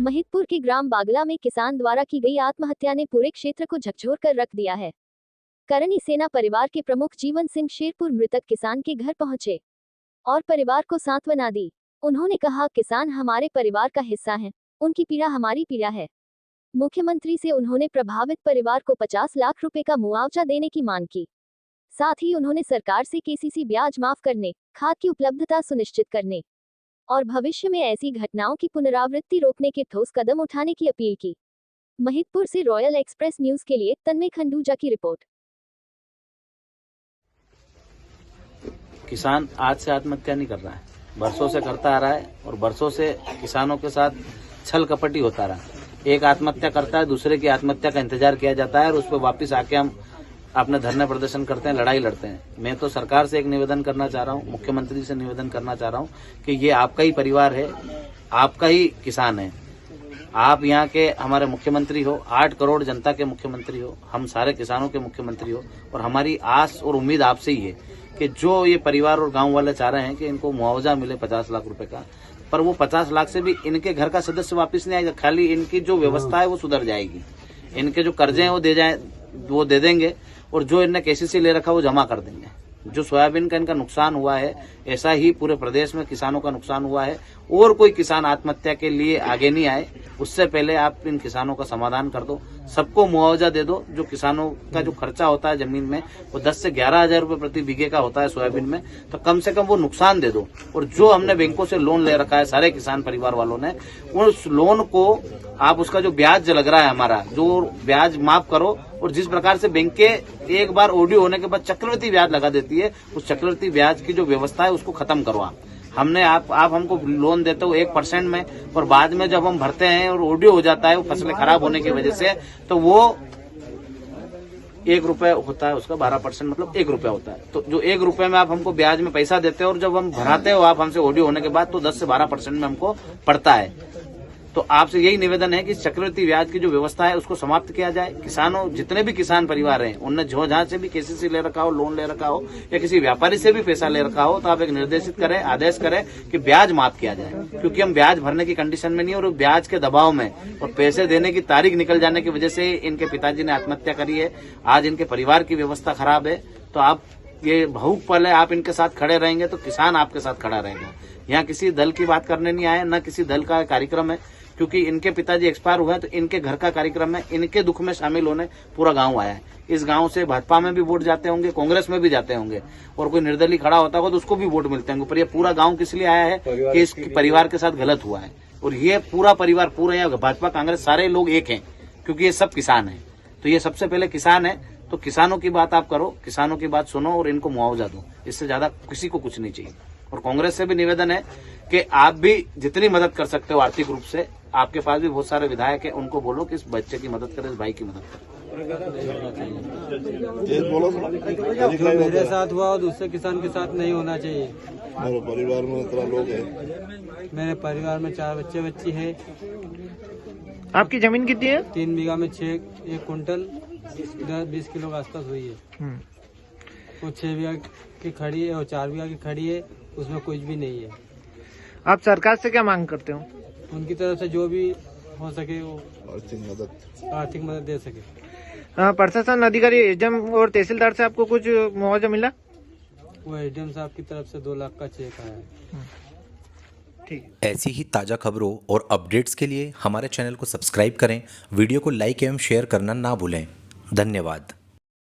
महिदपुर के ग्राम बागला में किसान द्वारा की गई आत्महत्या ने पूरे क्षेत्र को झकझोर कर रख दिया है। करनी सेना परिवार के प्रमुख जीवन सिंह शेरपुर मृतक किसान के घर पहुंचे और परिवार को सांत्वना दी। उन्होंने कहा, किसान हमारे परिवार का हिस्सा हैं, उनकी पीड़ा हमारी पीड़ा है। मुख्यमंत्री से उन्होंने प्रभावित परिवार को 50 लाख रुपए का मुआवजा देने की मांग की। साथ ही उन्होंने सरकार से केसीसी ब्याज माफ करने, खाद की उपलब्धता सुनिश्चित करने और भविष्य में ऐसी घटनाओं की पुनरावृत्ति रोकने के ठोस कदम उठाने की अपील की। महिदपुर से रॉयल एक्सप्रेस न्यूज के लिए तन्मय खंडूजा की रिपोर्ट। किसान आज से आत्महत्या नहीं कर रहा है, बरसों से करता आ रहा है और बरसों से किसानों के साथ छल कपटी होता रहा। एक आत्महत्या करता है, दूसरे की आत्महत्या का इंतजार किया जाता है और उस पर वापस आके हम अपने धरने प्रदर्शन करते हैं, लड़ाई लड़ते हैं। मैं तो सरकार से एक निवेदन करना चाह रहा हूँ, मुख्यमंत्री से निवेदन करना चाह रहा हूँ कि ये आपका ही परिवार है, आपका ही किसान है। आप यहाँ के हमारे मुख्यमंत्री हो, 8 करोड़ जनता के मुख्यमंत्री हो, हम सारे किसानों के मुख्यमंत्री हो और हमारी आस और उम्मीद आपसे ही है कि जो ये परिवार और गांव वाले चाह रहे हैं कि इनको मुआवजा मिले 50 लाख रुपए का, पर वो 50 लाख से भी इनके घर का सदस्य वापस नहीं आएगा, खाली इनकी जो व्यवस्था है वो सुधर जाएगी। इनके जो कर्जे हैं वो दे देंगे और जो इनने केसीसी ले रखा वो जमा कर देंगे। जो सोयाबीन का इनका नुकसान हुआ है, ऐसा ही पूरे प्रदेश में किसानों का नुकसान हुआ है और कोई किसान आत्महत्या के लिए आगे नहीं आए, उससे पहले आप इन किसानों का समाधान कर दो, सबको मुआवजा दे दो। जो किसानों का जो खर्चा होता है जमीन में वो 10 से 11 हजार रुपए प्रति बीघे का होता है सोयाबीन में, तो कम से कम वो नुकसान दे दो। और जो हमने बैंकों से लोन ले रखा है सारे किसान परिवार वालों ने, उस लोन को आप उसका जो ब्याज लग रहा है हमारा, जो ब्याज माफ करो। और जिस प्रकार से बैंकें एक बार ओडियो होने के बाद चक्रवृद्धि ब्याज लगा देती है, उस चक्रवृद्धि ब्याज की जो व्यवस्था है उसको खत्म करो। हमने आप हमको लोन देते हो 1% में और बाद में जब हम भरते हैं और ओडियो हो जाता है वो फसलें खराब होने की वजह से, तो वो 1 रुपए होता है उसका 12%, मतलब 1 रुपया होता है। तो जो 1 रुपए में आप हमको ब्याज में पैसा देते हो और जब हम भराते हो आप हमसे ओडियो होने के बाद, तो 10 से 12% में हमको पड़ता है। तो आपसे यही निवेदन है कि चक्रवृद्धि ब्याज की जो व्यवस्था है उसको समाप्त किया जाए। किसानों, जितने भी किसान परिवार हैं, उनने जो जहां से भी केसीसी ले रखा हो, लोन ले रखा हो या किसी व्यापारी से भी पैसा ले रखा हो, तो आप एक निर्देशित करें, आदेश करें कि ब्याज माफ किया जाए, क्योंकि हम ब्याज भरने की कंडीशन में नहीं और ब्याज के दबाव में और पैसे देने की तारीख निकल जाने की वजह से इनके पिताजी ने आत्महत्या करी है। आज इनके परिवार की व्यवस्था खराब है। तो आप ये भावुक पल है, आप इनके साथ खड़े रहेंगे तो किसान आपके साथ खड़ा रहेगा। यहाँ किसी दल की बात करने नहीं आए, न किसी दल का कार्यक्रम है, क्योंकि इनके पिताजी एक्सपायर हुए हैं तो इनके घर का कार्यक्रम है। इनके दुख में शामिल होने पूरा गांव आया है। इस गांव से भाजपा में भी वोट जाते होंगे, कांग्रेस में भी जाते होंगे और कोई निर्दलीय खड़ा होता होगा तो उसको भी वोट मिलते होंगे, पर ये पूरा गांव किस लिए आया है कि इस परिवार के साथ गलत हुआ है। और ये पूरा परिवार, पूरा यहाँ भाजपा कांग्रेस सारे लोग एक हैं, क्योंकि ये सब किसान है। तो ये सबसे पहले किसान है, तो किसानों की बात आप करो, किसानों की बात सुनो और इनको मुआवजा दो। इससे ज्यादा किसी को कुछ नहीं चाहिए। और कांग्रेस से भी निवेदन है कि आप भी जितनी मदद कर सकते हो आर्थिक रूप से, आपके पास भी बहुत सारे विधायक हैं, उनको बोलो कि इस बच्चे की मदद करें, इस भाई की मदद करें। मेरे साथ हुआ और दूसरे किसान के साथ नहीं होना चाहिए। मेरे परिवार में इतना लोग हैं। मेरे परिवार में 4 बच्चे है। आपकी जमीन कितनी है? 3 बीघा में 1 कुंटल 20 किलो के आसपास हुई है। वो 6 बीघा की खड़ी है और 4 बीघा की खड़ी है, उसमें कुछ भी नहीं है। आप सरकार से क्या मांग करते हो? उनकी तरफ से जो भी हो सके वो आर्थिक मदद दे सके। प्रशासन अधिकारी एसडीएम और तहसीलदार से आपको कुछ मुआवजा मिला? वो एसडीएम साहब की तरफ से 2 लाख का चेक आया है। ठीक। ऐसी ही ताज़ा खबरों और अपडेट्स के लिए हमारे चैनल को सब्सक्राइब करें, वीडियो को लाइक एवं शेयर करना ना भूलें। धन्यवाद।